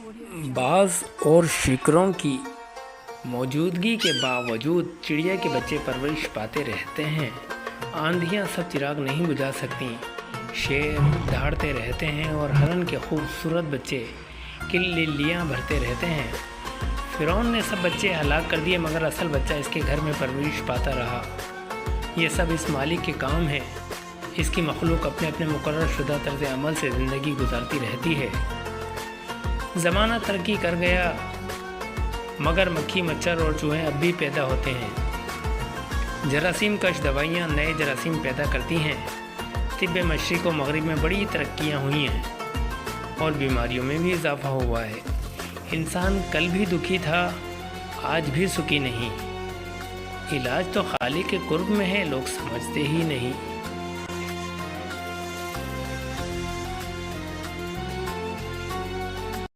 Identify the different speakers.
Speaker 1: बाज़ और शिकरों की मौजूदगी के बावजूद चिड़िया के बच्चे परवरिश पाते रहते हैं। आंधियाँ सब चिराग नहीं बुझा सकती। शेर दहाड़ते रहते हैं और हरन के खूबसूरत बच्चे किल्लियाँ भरते रहते हैं। फ़िरौन ने सब बच्चे हलाक कर दिए, मगर असल बच्चा इसके घर में परवरिश पाता रहा। ये सब इस मालिक के काम है। इसकी मखलूक अपने अपने मुकर्रर शुदा तर्ज़ अमल से ज़िंदगी गुजारती रहती है। ज़माना तरक्की कर गया, मगर मक्खी, मच्छर और चूहे अब भी पैदा होते हैं। जरासीम कश दवाइयाँ नए जरासीम पैदा करती हैं। तिब्बे मशरिक़ व मगरिब में बड़ी तरक्कियाँ हुई हैं और बीमारियों में भी इजाफ़ा हुआ है। इंसान कल भी दुखी था, आज भी सुखी नहीं। इलाज तो खालिक के कुर्ब में है, लोग समझते ही नहीं।